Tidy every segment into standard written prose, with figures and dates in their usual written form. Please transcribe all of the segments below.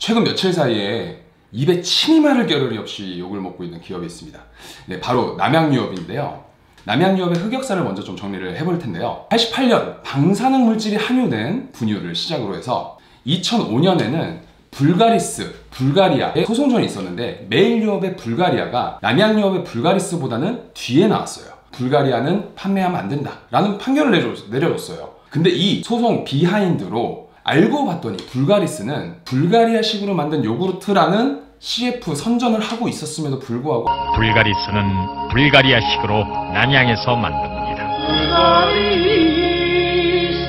최근 며칠 사이에 입에 침이 마를 겨를이 없이 욕을 먹고 있는 기업이 있습니다. 네, 바로 남양유업인데요. 남양유업의 흑역사를 먼저 좀 정리를 해볼 텐데요. 88년 방사능 물질이 함유된 분유를 시작으로 해서 2005년에는 불가리아의 소송전이 있었는데 메일유업의 불가리아가 남양유업의 불가리스보다는 뒤에 나왔어요. 불가리아는 판매하면 안 된다 라는 판결을 내려줬어요. 근데 이 소송 비하인드로 알고 봤더니 불가리스는 불가리아식으로 만든 요구르트라는 CF 선전을 하고 있었음에도 불구하고 불가리스는 불가리아식으로 남양에서 만듭니다.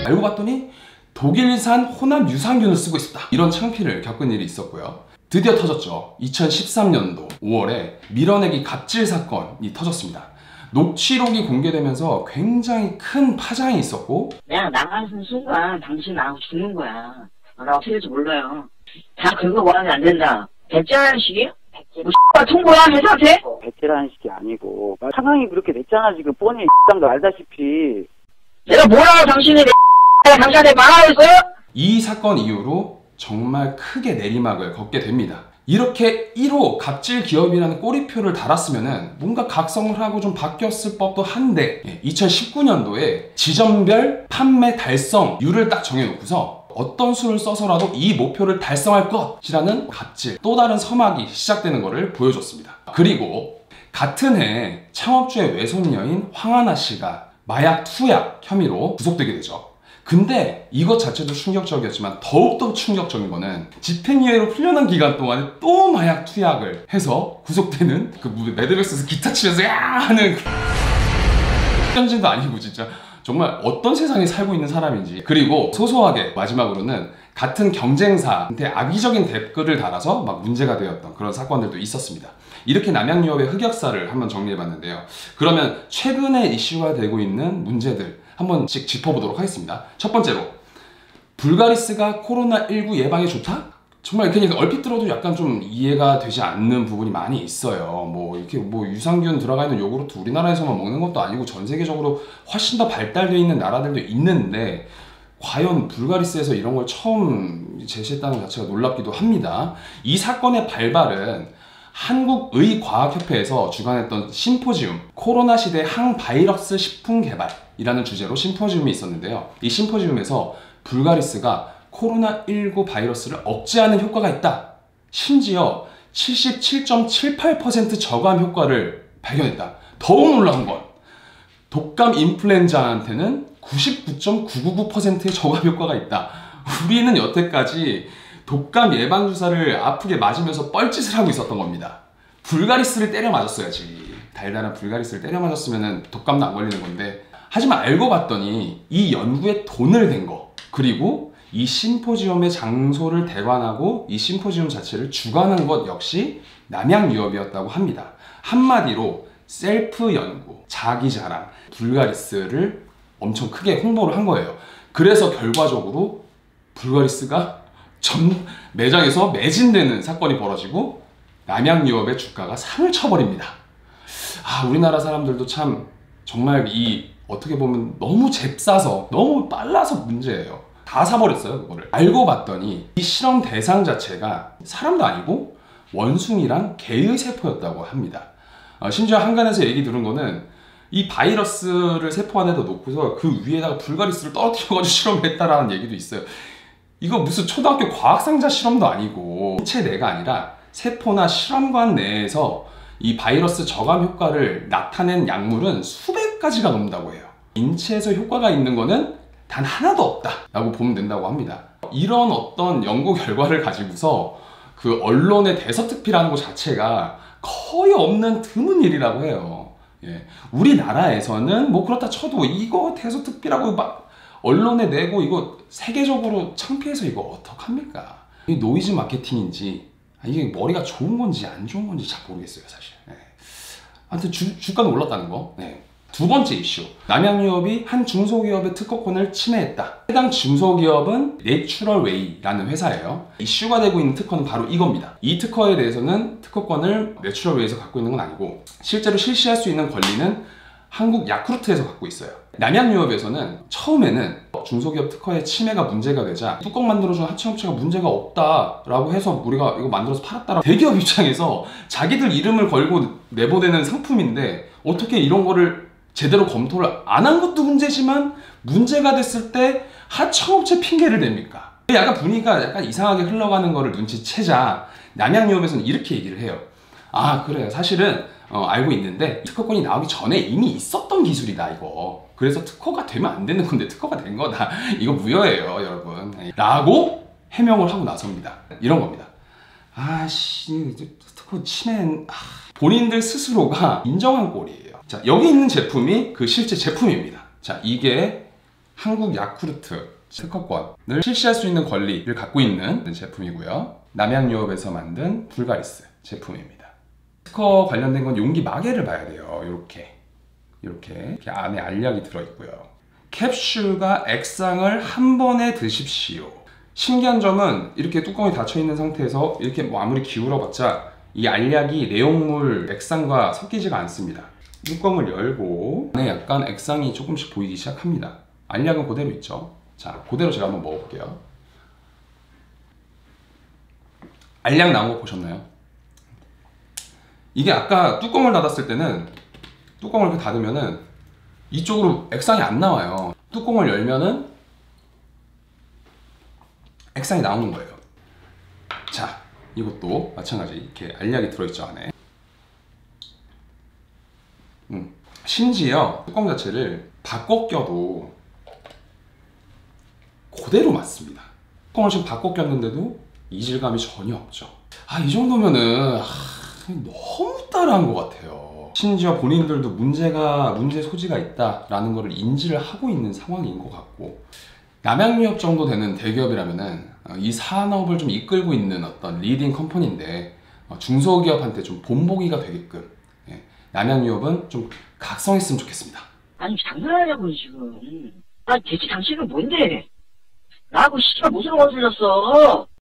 알고 봤더니 독일산 혼합 유산균을 쓰고 있었다, 이런 창피를 겪은 일이 있었고요. 드디어 터졌죠. 2013년도 5월에 밀어내기 갑질 사건이 터졌습니다. 녹취록이 공개되면서 굉장히 큰 파장이 있었고, 내가 나가는 순간 당신 나하고 죽는 거야. 나 어떻게 될지 몰라요. 다 긁어 모아면 안 된다. 백제라는 식이에요? 뭐 통보야 회사한테? 백제라는 식이 아니고 상황이 그렇게 됐잖아. 지금 뻔히 당도 알다시피. 내가 뭐라고 당신이 당신한테 말하겠어요? 이 사건 이후로 정말 크게 내리막을 걷게 됩니다. 이렇게 1호 갑질 기업이라는 꼬리표를 달았으면 뭔가 각성을 하고 좀 바뀌었을 법도 한데, 2019년도에 지점별 판매 달성률을 딱 정해놓고서 어떤 수를 써서라도 이 목표를 달성할 것이라는 갑질, 또 다른 서막이 시작되는 것을 보여줬습니다. 그리고 같은 해 창업주의 외손녀인 황하나 씨가 마약 투약 혐의로 구속되게 되죠. 근데 이것 자체도 충격적이었지만 더욱더 충격적인 거는 집행유예로 풀려난 기간 동안에 또 마약 투약을 해서 구속되는 그 매드맥스에서 기타 치면서 야 하는 현진도 아니고 진짜 정말 어떤 세상에 살고 있는 사람인지. 그리고 소소하게 마지막으로는 같은 경쟁사한테 악의적인 댓글을 달아서 막 문제가 되었던 그런 사건들도 있었습니다. 이렇게 남양유업의 흑역사를 한번 정리해봤는데요. 그러면 최근에 이슈가 되고 있는 문제들 한 번씩 짚어보도록 하겠습니다. 첫 번째로, 불가리스가 코로나19 예방에 좋다? 정말 그냥 얼핏 들어도 약간 좀 이해가 되지 않는 부분이 많이 있어요. 뭐 이렇게 뭐 유산균 들어가 있는 요구르트 우리나라에서만 먹는 것도 아니고 전 세계적으로 훨씬 더 발달되어 있는 나라들도 있는데 과연 불가리스에서 이런 걸 처음 제시했다는 것 자체가 놀랍기도 합니다. 이 사건의 발발은 한국의과학협회에서 주관했던 심포지움, 코로나 시대 항바이러스 식품 개발이라는 주제로 심포지움이 있었는데요. 이 심포지움에서 불가리스가 코로나19 바이러스를 억제하는 효과가 있다, 심지어 77.78% 저감 효과를 발견했다. 더욱 놀라운 건 독감 인플루엔자한테는 99.999%의 저감 효과가 있다. 우리는 여태까지 독감 예방주사를 아프게 맞으면서 뻘짓을 하고 있었던 겁니다. 불가리스를 때려 맞았어야지. 달달한 불가리스를 때려 맞았으면 독감도 안 걸리는 건데, 하지만 알고 봤더니 이 연구에 돈을 댄 거, 그리고 이 심포지엄의 장소를 대관하고 이 심포지엄 자체를 주관한 것 역시 남양유업이었다고 합니다. 한마디로 셀프 연구, 자기 자랑, 불가리스를 엄청 크게 홍보를 한 거예요. 그래서 결과적으로 불가리스가 전 매장에서 매진되는 사건이 벌어지고 남양유업의 주가가 상을 쳐버립니다. 우리나라 사람들도 참 정말 이 어떻게 보면 너무 잽싸서 너무 빨라서 문제예요. 다 사버렸어요, 그거를. 알고 봤더니 이 실험 대상 자체가 사람도 아니고 원숭이랑 개의 세포였다고 합니다. 심지어 한간에서 얘기 들은 거는 이 바이러스를 세포 안에다 놓고서 그 위에다가 불가리스를 떨어뜨려가지고 실험했다라는 얘기도 있어요. 이거 무슨 초등학교 과학상자 실험도 아니고 인체 내가 아니라 세포나 실험관 내에서 이 바이러스 저감 효과를 나타낸 약물은 수백 가지가 넘는다고 해요. 인체에서 효과가 있는 거는 단 하나도 없다 라고 보면 된다고 합니다. 이런 어떤 연구 결과를 가지고서 그 언론의 대서특필하는 것 자체가 거의 없는 드문 일이라고 해요. 우리나라에서는 뭐 그렇다 쳐도 이거 대서특필하고 막 언론에 내고 이거 세계적으로 창피해서 이거 어떡합니까? 이게 노이즈 마케팅인지 이게 머리가 좋은 건지 안 좋은 건지 잘 모르겠어요, 사실. 아무튼 주가는 올랐다는 거. 두 번째 이슈, 남양유업이 한 중소기업의 특허권을 침해했다. 해당 중소기업은 내추럴웨이라는 회사예요. 이슈가 되고 있는 특허는 바로 이겁니다. 이 특허에 대해서는 특허권을 내추럴웨이에서 갖고 있는 건 아니고 실제로 실시할 수 있는 권리는 한국 야쿠르트에서 갖고 있어요. 남양유업에서는 처음에는 중소기업 특허의 침해가 문제가 되자 뚜껑 만들어주는 하청업체가 문제가 없다라고 해서 우리가 이거 만들어서 팔았다라고, 대기업 입장에서 자기들 이름을 걸고 내보내는 상품인데 어떻게 이런 거를 제대로 검토를 안 한 것도 문제지만 문제가 됐을 때 하청업체 핑계를 댑니까? 약간 분위기가 약간 이상하게 흘러가는 거를 눈치채자 남양유업에서는 이렇게 얘기를 해요. 아, 그래, 사실은 알고 있는데 특허권이 나오기 전에 이미 있었던 기술이다 이거. 그래서 특허가 되면 안 되는 건데 특허가 된 거다. 이거 무효예요 여러분 라고 해명을 하고 나섭니다. 이런 겁니다. 아씨, 특허 침해. 본인들 스스로가 인정한 꼴이에요. 자, 여기 있는 제품이 그 실제 제품입니다. 자, 이게 한국 야쿠르트 특허권을 실시할 수 있는 권리를 갖고 있는 제품이고요. 남양유업에서 만든 불가리스 제품입니다. 특허 관련된 건 용기 마개를 봐야 돼요. 이렇게 안에 알약이 들어있고요. 캡슐과 액상을 한 번에 드십시오. 신기한 점은 이렇게 뚜껑이 닫혀있는 상태에서 이렇게 뭐 아무리 기울어봤자 이 알약이 내용물 액상과 섞이지가 않습니다. 뚜껑을 열고 안에 약간 액상이 조금씩 보이기 시작합니다. 알약은 그대로 있죠. 자, 그대로 제가 한번 먹어볼게요. 알약 나온 거 보셨나요? 이게 아까 뚜껑을 닫았을 때는 뚜껑을 이렇게 닫으면은 이쪽으로 액상이 안 나와요. 뚜껑을 열면은 액상이 나오는 거예요. 자, 이것도 마찬가지 이렇게 알약이 들어있죠 안에. 심지어 뚜껑 자체를 바꿔 껴도 그대로 맞습니다. 뚜껑을 지금 바꿔 꼈는데도 이질감이 전혀 없죠. 아, 이 정도면은 너무 따라한 것 같아요. 심지어 본인들도 문제 소지가 있다라는 것을 인지를 하고 있는 상황인 것 같고, 남양유업 정도 되는 대기업이라면은 이 산업을 좀 이끌고 있는 어떤 리딩 컴퍼니인데 중소기업한테 좀 본보기가 되게끔 남양유업은 좀 각성했으면 좋겠습니다. 아니 장난하냐고 지금. 아 대체 당신은 뭔데? 나하고 씨발 무슨 원수였어?